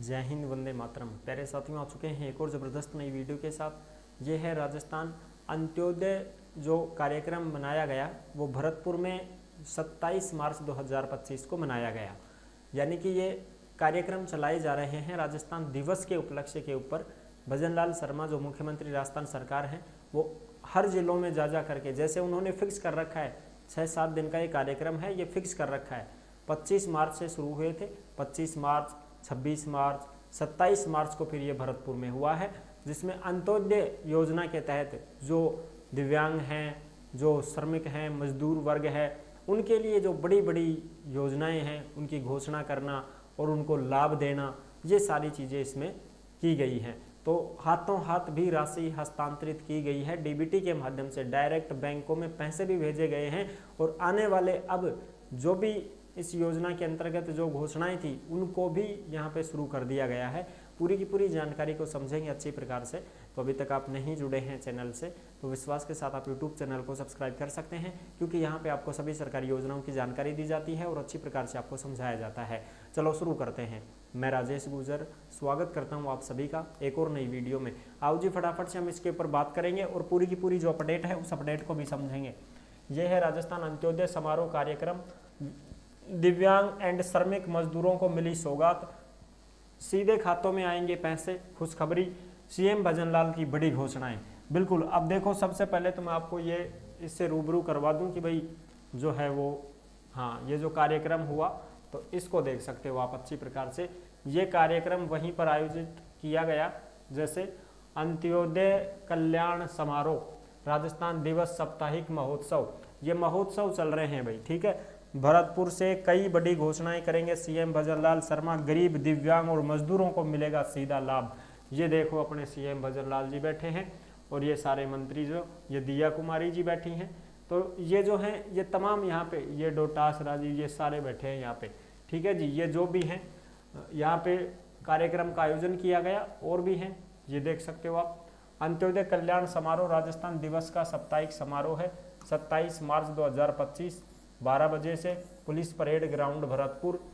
जय हिंद, वंदे मातरम। प्यारे साथियों, आ चुके हैं एक और ज़बरदस्त नई वीडियो के साथ। ये है राजस्थान अंत्योदय जो कार्यक्रम मनाया गया वो भरतपुर में 27 मार्च 2025 को मनाया गया। यानी कि ये कार्यक्रम चलाए जा रहे हैं राजस्थान दिवस के उपलक्ष्य के ऊपर। भजन लाल शर्मा जो मुख्यमंत्री राजस्थान सरकार हैं वो हर जिलों में जा करके, जैसे उन्होंने फिक्स कर रखा है 6-7 दिन का ये कार्यक्रम है, ये फिक्स कर रखा है। 25 मार्च से शुरू हुए थे, 25 मार्च, 26 मार्च, 27 मार्च को फिर ये भरतपुर में हुआ है, जिसमें अंत्योदय योजना के तहत जो दिव्यांग हैं, जो श्रमिक हैं, मजदूर वर्ग है, उनके लिए जो बड़ी बड़ी योजनाएं हैं उनकी घोषणा करना और उनको लाभ देना, ये सारी चीज़ें इसमें की गई हैं। तो हाथों हाथ भी राशि हस्तांतरित की गई है, डीबीटी के माध्यम से डायरेक्ट बैंकों में पैसे भी भेजे गए हैं। और आने वाले अब जो भी इस योजना के अंतर्गत जो घोषणाएं थी उनको भी यहाँ पे शुरू कर दिया गया है। पूरी की पूरी जानकारी को समझेंगे अच्छी प्रकार से। तो अभी तक आप नहीं जुड़े हैं चैनल से तो विश्वास के साथ आप यूट्यूब चैनल को सब्सक्राइब कर सकते हैं, क्योंकि यहाँ पे आपको सभी सरकारी योजनाओं की जानकारी दी जाती है और अच्छी प्रकार से आपको समझाया जाता है। चलो शुरू करते हैं। मैं राजेश गुर्जर स्वागत करता हूँ आप सभी का एक और नई वीडियो में। आओ जी फटाफट से हम इसके ऊपर बात करेंगे और पूरी की पूरी जो अपडेट है उस अपडेट को भी समझेंगे। यह है राजस्थान अंत्योदय समारोह कार्यक्रम। दिव्यांग एंड श्रमिक मजदूरों को मिली सौगात, सीधे खातों में आएंगे पैसे, खुशखबरी। सीएम भजन लाल की बड़ी घोषणाएं। बिल्कुल, अब देखो सबसे पहले तो मैं आपको ये इससे रूबरू करवा दूं कि भाई जो है वो ये जो कार्यक्रम हुआ तो इसको देख सकते हो आप अच्छी प्रकार से। ये कार्यक्रम वहीं पर आयोजित किया गया, जैसे अंत्योदय कल्याण समारोह, राजस्थान दिवस साप्ताहिक महोत्सव, ये महोत्सव चल रहे हैं भाई, ठीक है। भरतपुर से कई बड़ी घोषणाएं करेंगे सीएम भजन लाल शर्मा, गरीब, दिव्यांग और मजदूरों को मिलेगा सीधा लाभ। ये देखो अपने सीएम भजन लाल जी बैठे हैं और ये सारे मंत्री जो ये दिया कुमारी जी बैठी हैं, तो ये जो हैं ये तमाम यहाँ पे ये डोटास राजीव ये सारे बैठे हैं यहाँ पे, ठीक है जी। ये जो भी हैं यहाँ पे कार्यक्रम का आयोजन किया गया और भी हैं, ये देख सकते हो आप। अंत्योदय कल्याण समारोह राजस्थान दिवस का साप्ताहिक समारोह है, 27 मार्च 2025 12 बजे से पुलिस परेड ग्राउंड भरतपुर,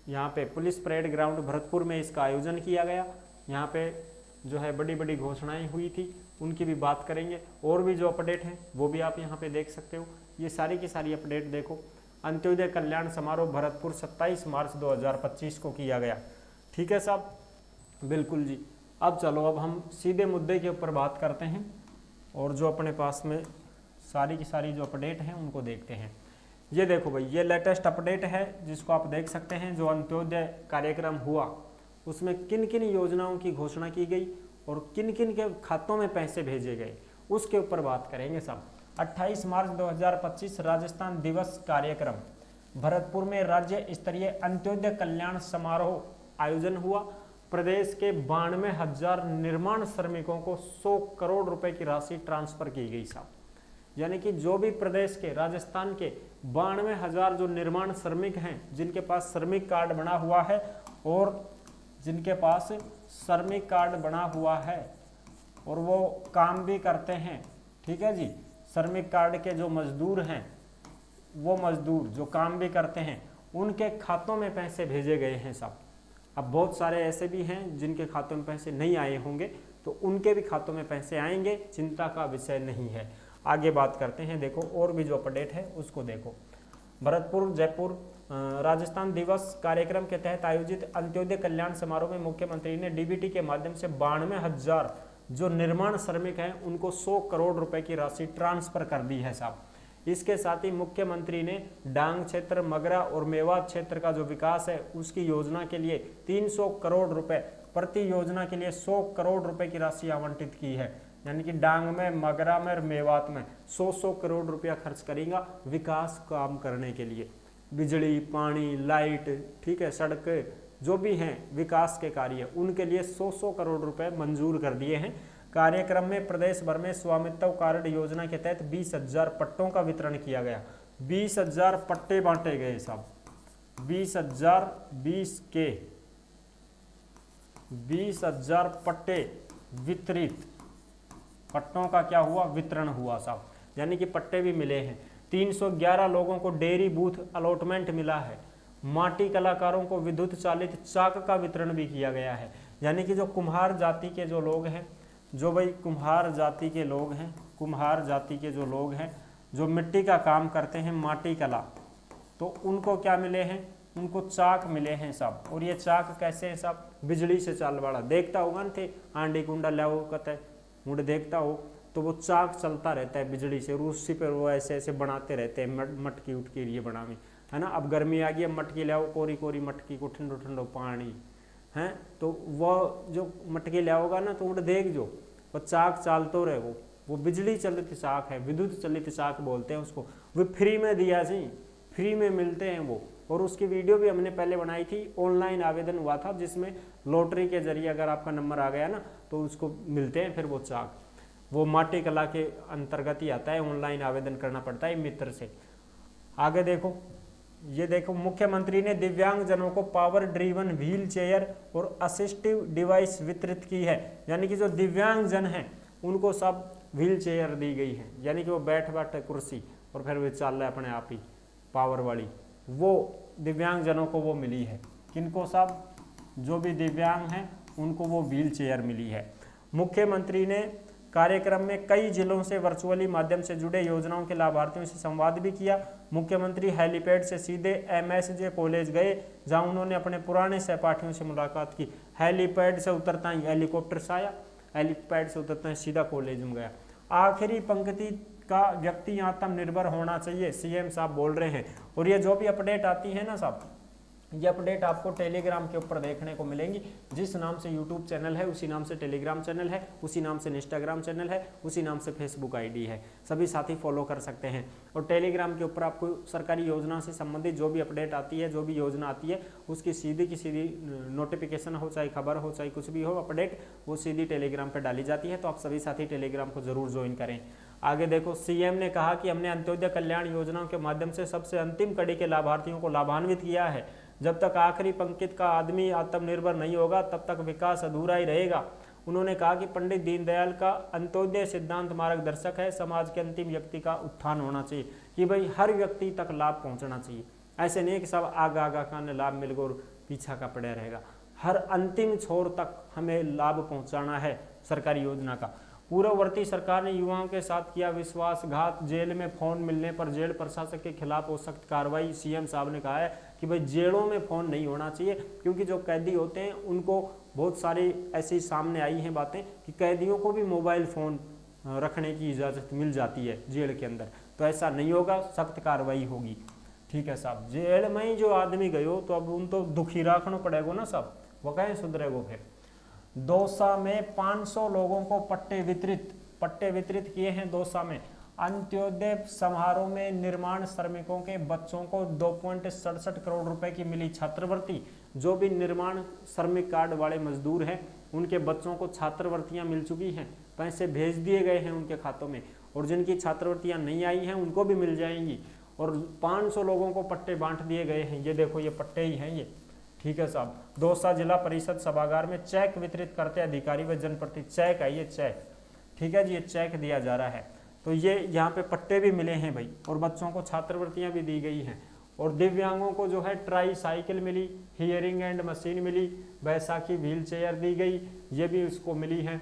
यहाँ पे पुलिस परेड ग्राउंड भरतपुर में इसका आयोजन किया गया। यहाँ पे जो है बड़ी बड़ी घोषणाएं हुई थी उनकी भी बात करेंगे और भी जो अपडेट हैं वो भी आप यहाँ पे देख सकते हो। ये सारी की सारी अपडेट देखो। अंत्योदय कल्याण समारोह भरतपुर 27 मार्च 2025 को किया गया, ठीक है साहब। बिल्कुल जी। अब चलो अब हम सीधे मुद्दे के ऊपर बात करते हैं और जो अपने पास में सारी की सारी जो अपडेट हैं उनको देखते हैं। ये देखो भाई, ये लेटेस्ट अपडेट है जिसको आप देख सकते हैं। जो अंत्योदय कार्यक्रम हुआ उसमें किन किन योजनाओं की घोषणा की गई और किन किन के खातों में पैसे भेजे गए उसके ऊपर बात करेंगे सब। 28 मार्च 2025 राजस्थान दिवस कार्यक्रम भरतपुर में राज्य स्तरीय अंत्योदय कल्याण समारोह आयोजन हुआ। प्रदेश के 92,000 निर्माण श्रमिकों को 100 करोड़ रुपए की राशि ट्रांसफर की गई साहब। यानी कि जो भी प्रदेश के राजस्थान के 92,000 जो निर्माण श्रमिक हैं जिनके पास श्रमिक कार्ड बना हुआ है और जिनके पास श्रमिक कार्ड बना हुआ है और वो काम भी करते हैं, ठीक है जी। श्रमिक कार्ड के जो मजदूर हैं, वो मजदूर जो काम भी करते हैं उनके खातों में पैसे भेजे गए हैं साहब। अब बहुत सारे ऐसे भी हैं जिनके खातों में पैसे नहीं आए होंगे, तो उनके भी खातों में पैसे आएंगे, चिंता का विषय नहीं है। आगे बात करते हैं, देखो और भी जो अपडेट है उसको देखो। भरतपुर जयपुर राजस्थान दिवस कार्यक्रम के तहत आयोजित अंत्योदय कल्याण समारोह में मुख्यमंत्री ने डीबीटी के माध्यम से 92,000 जो निर्माण श्रमिक हैं उनको 100 करोड़ रुपए की राशि ट्रांसफर कर दी है साहब। इसके साथ ही मुख्यमंत्री ने डांग क्षेत्र, मगरा और मेवात क्षेत्र का जो विकास है उसकी योजना के लिए 300 करोड़ रुपए, प्रति योजना के लिए 100 करोड़ रुपए की राशि आवंटित की है। यानी कि डांग में, मगरा में और मेवात में 100 करोड़ रुपया खर्च करेगा विकास काम करने के लिए। बिजली, पानी, लाइट, ठीक है, सड़कें जो भी हैं विकास के कार्य उनके लिए 100 करोड़ रुपए मंजूर कर दिए हैं। कार्यक्रम में प्रदेश भर में स्वामित्व कार्ड योजना के तहत 20,000 पट्टों का वितरण किया गया। 20,000 पट्टे बांटे गए साहब। 20,000 पट्टे वितरित, पट्टों का क्या हुआ, वितरण हुआ साहब। यानी कि पट्टे भी मिले हैं। 311 लोगों को डेयरी बूथ अलॉटमेंट मिला है माटी कलाकारों को विद्युत चालित चाक का वितरण भी किया गया है। यानी कि जो कुम्हार जाति के जो लोग हैं, जो भाई कुम्हार जाति के लोग हैं, कुम्हार जाति के जो लोग हैं जो मिट्टी का काम करते हैं, माटी कला, तो उनको क्या मिले हैं, उनको चाक मिले हैं सब। और ये चाक कैसे हैं सब, बिजली से चल वाला, देखता होगा न थे आंडी कुंडा लाओ कहते मुझे देखता हो, तो वो चाक चलता रहता है बिजली से, और उसी पर वो ऐसे ऐसे बनाते रहते हैं मटकी उठकी ये बनावी, है ना। अब गर्मी आ गई, अब मटकी लाओ, कोरी कोरी मटकी को ठंडो ठंडो पानी है, तो वो जो मटकी लाओगा ना, तो उन्हें देख जो वो चाक चालतो रहे, वो बिजली चलित चाक है, विद्युत चलित चाक बोलते हैं उसको। वो फ्री में दिया जी, फ्री में मिलते हैं वो। और उसकी वीडियो भी हमने पहले बनाई थी, ऑनलाइन आवेदन हुआ था, जिसमें लॉटरी के जरिए अगर आपका नंबर आ गया ना तो उसको मिलते हैं फिर वो चाक। वो माटी कला के अंतर्गत ही आता है, ऑनलाइन आवेदन करना पड़ता है मित्र से। आगे देखो, ये देखो, मुख्यमंत्री ने दिव्यांग जनों को पावर ड्रीवन व्हील चेयर और असिस्टिव डिवाइस वितरित की है। यानी कि जो दिव्यांग जन हैं उनको सब व्हील चेयर दी गई है, यानी कि वो बैठ कुर्सी और फिर वे चल रहे अपने आप ही पावर वाली, वो दिव्यांग जनों को वो मिली है। किनको, सब जो भी दिव्यांग हैं उनको वो व्हील चेयर मिली है। मुख्यमंत्री ने कार्यक्रम में कई जिलों से वर्चुअली माध्यम से जुड़े योजनाओं के लाभार्थियों से संवाद भी किया। मुख्यमंत्री हेलीपैड से सीधे MSJ कॉलेज गए, जहां उन्होंने अपने पुराने सहपाठियों से मुलाकात की। हेलीपैड से उतरता ही हेलीकॉप्टर से आया, हेलीपैड से उतरता ही सीधा कॉलेज में गया। आखिरी पंक्ति का व्यक्ति आत्मनिर्भर होना चाहिए, CM साहब बोल रहे हैं। और ये जो भी अपडेट आती है ना साहब, ये अपडेट आपको टेलीग्राम के ऊपर देखने को मिलेंगी। जिस नाम से यूट्यूब चैनल है उसी नाम से टेलीग्राम चैनल है, उसी नाम से इंस्टाग्राम चैनल है, उसी नाम से फेसबुक ID है। सभी साथी फॉलो कर सकते हैं। और टेलीग्राम के ऊपर आपको सरकारी योजना से संबंधित जो भी अपडेट आती है, जो भी योजना आती है, उसकी सीधी की सीधी नोटिफिकेशन हो, चाहे खबर हो, चाहे कुछ भी हो अपडेट, वो सीधी टेलीग्राम पर डाली जाती है। तो आप सभी साथी टेलीग्राम को जरूर ज्वाइन करें। आगे देखो, CM ने कहा कि हमने अंत्योदय कल्याण योजनाओं के माध्यम से सबसे अंतिम कड़ी के लाभार्थियों को लाभान्वित किया है। जब तक आखिरी पंक्ति का आदमी आत्मनिर्भर नहीं होगा तब तक विकास अधूरा ही रहेगा। उन्होंने कहा कि पंडित दीनदयाल का अंत्योदय सिद्धांत मार्गदर्शक है। समाज के अंतिम व्यक्ति का उत्थान होना चाहिए, कि भाई हर व्यक्ति तक लाभ पहुंचना चाहिए। ऐसे नहीं कि सब आगा आगा का लाभ मिल गया और पीछा का पड़ा रहेगा। हर अंतिम छोर तक हमें लाभ पहुंचाना है सरकारी योजना का। पूर्ववर्ती सरकार ने युवाओं के साथ किया विश्वासघात, जेल में फोन मिलने पर जेल प्रशासक के खिलाफ हो सख्त कार्रवाई। CM साहब ने कहा है कि भाई जेलों में फ़ोन नहीं होना चाहिए, क्योंकि जो कैदी होते हैं उनको बहुत सारी ऐसी सामने आई हैं बातें कि कैदियों को भी मोबाइल फ़ोन रखने की इजाज़त मिल जाती है जेल के अंदर। तो ऐसा नहीं होगा, सख्त कार्रवाई होगी। ठीक है साहब, जेल में ही जो आदमी गयो तो अब उन तो दुखी रखना पड़ेगा ना साहब, वो कहें सुधरेगो। फिर दौसा में 500 लोगों को पट्टे वितरित किए हैं। दौसा में अंत्योदय समारोह में निर्माण श्रमिकों के बच्चों को 2.67 करोड़ रुपए की मिली छात्रवृत्ति। जो भी निर्माण श्रमिक कार्ड वाले मजदूर हैं उनके बच्चों को छात्रवृत्तियां मिल चुकी हैं, पैसे भेज दिए गए हैं उनके खातों में, और जिनकी छात्रवृत्तियां नहीं आई हैं उनको भी मिल जाएंगी। और 500 लोगों को पट्टे बांट दिए गए हैं। ये देखो, ये पट्टे ही हैं ये। ठीक है साहब, दौसा जिला परिषद सभागार में चेक वितरित करते अधिकारी व जनप्रतिनिधि। चेक है ये, चेक, ठीक है जी, ये चेक दिया जा रहा है। तो ये यहाँ पे पट्टे भी मिले हैं भाई, और बच्चों को छात्रवृत्तियाँ भी दी गई हैं। और दिव्यांगों को जो है ट्राई साइकिल मिली, हियरिंग एंड मशीन मिली, बैसाखी व्हील चेयर दी गई, ये भी उसको मिली है।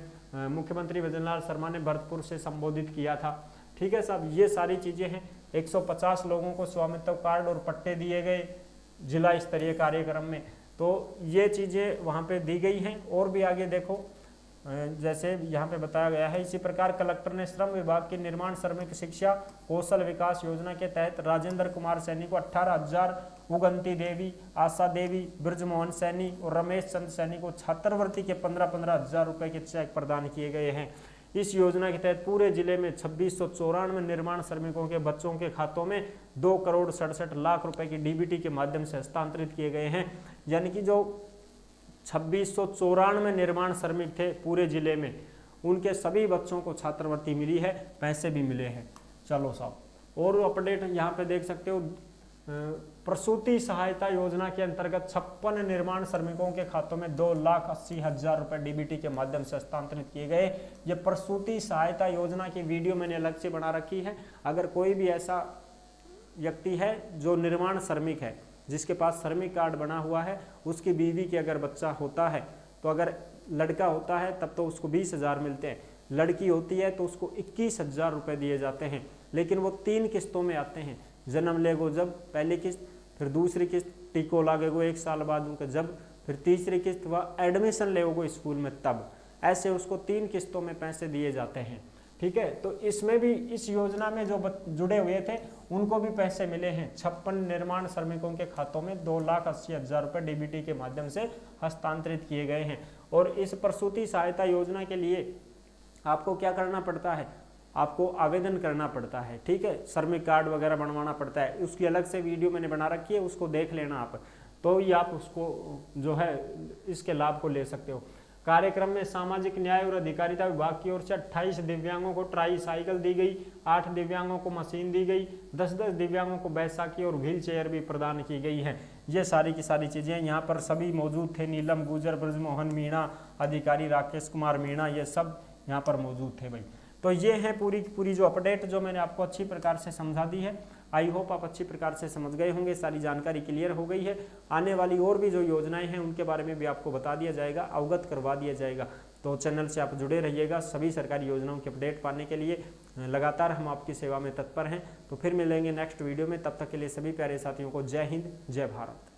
मुख्यमंत्री भजनलाल शर्मा ने भरतपुर से संबोधित किया था। ठीक है साहब, ये सारी चीज़ें हैं। 150 लोगों को स्वामित्व कार्ड और पट्टे दिए गए जिला स्तरीय कार्यक्रम में। तो ये चीज़ें वहाँ पे दी गई हैं। और भी आगे देखो, जैसे यहाँ पे बताया गया है, इसी प्रकार कलेक्टर ने श्रम विभाग की निर्माण श्रमिक शिक्षा कौशल विकास योजना के तहत राजेंद्र कुमार सैनी को 18,000, उगंती देवी, आशा देवी, ब्रजमोहन सैनी और रमेश चंद सैनी को छात्रवृत्ति के 15-15 हज़ार रुपए के चेक प्रदान किए गए हैं। इस योजना के तहत पूरे जिले में 2694 निर्माण श्रमिकों के बच्चों के खातों में 2,67,00,000 रुपए की DBT के माध्यम से हस्तांतरित किए गए हैं। यानी कि जो 2694 निर्माण श्रमिक थे पूरे जिले में, उनके सभी बच्चों को छात्रवृत्ति मिली है, पैसे भी मिले हैं। चलो साहब, और अपडेट यहाँ पे देख सकते हो, प्रसूति सहायता योजना के अंतर्गत 56 निर्माण श्रमिकों के खातों में 2,80,000 रुपए DBT के माध्यम से हस्तांतरित किए गए। ये प्रसूति सहायता योजना की वीडियो मैंने अलग से बना रखी है। अगर कोई भी ऐसा व्यक्ति है जो निर्माण श्रमिक है, जिसके पास श्रमिक कार्ड बना हुआ है उसकी बीवी के अगर बच्चा होता है तो अगर लड़का होता है तब तो उसको 20,000 मिलते हैं, लड़की होती है तो उसको 21,000 रुपये दिए जाते हैं। लेकिन वो 3 किस्तों में आते हैं, जन्म लेगो जब पहली किस्त, फिर दूसरी किस्त टीको लागेगो 1 साल बाद उनका जब, फिर तीसरी किस्त व एडमिशन लेगो स्कूल में तब, ऐसे उसको 3 किस्तों में पैसे दिए जाते हैं। ठीक है, तो इसमें भी इस योजना में जो जुड़े हुए थे उनको भी पैसे मिले हैं। 56 निर्माण श्रमिकों के खातों में 2,80,000 रुपये डीबीटी के माध्यम से हस्तांतरित किए गए हैं। और इस प्रसूति सहायता योजना के लिए आपको क्या करना पड़ता है, आपको आवेदन करना पड़ता है। ठीक है, श्रमिक कार्ड वगैरह बनवाना पड़ता है, उसकी अलग से वीडियो मैंने बना रखी है, उसको देख लेना आप, तो ही आप उसको जो है इसके लाभ को ले सकते हो। कार्यक्रम में सामाजिक न्याय और अधिकारिता विभाग की ओर से 28 दिव्यांगों को ट्राई साइकिल दी गई, 8 दिव्यांगों को मशीन दी गई, 10-10 दिव्यांगों को बैसाखी और व्हील चेयर भी प्रदान की गई है। ये सारी की सारी चीज़ें यहाँ पर सभी मौजूद थे। नीलम गुजर, ब्रजमोहन मीणा, अधिकारी राकेश कुमार मीणा, ये सब यहाँ पर मौजूद थे भाई। तो ये है पूरी पूरी जो अपडेट जो मैंने आपको अच्छी प्रकार से समझा दी है। आई होप आप अच्छी प्रकार से समझ गए होंगे, सारी जानकारी क्लियर हो गई है। आने वाली और भी जो योजनाएं हैं उनके बारे में भी आपको बता दिया जाएगा, अवगत करवा दिया जाएगा। तो चैनल से आप जुड़े रहिएगा सभी सरकारी योजनाओं के अपडेट पाने के लिए। लगातार हम आपकी सेवा में तत्पर हैं। तो फिर मिलेंगे नेक्स्ट वीडियो में, तब तक के लिए सभी प्यारे साथियों को जय हिंद, जय भारत।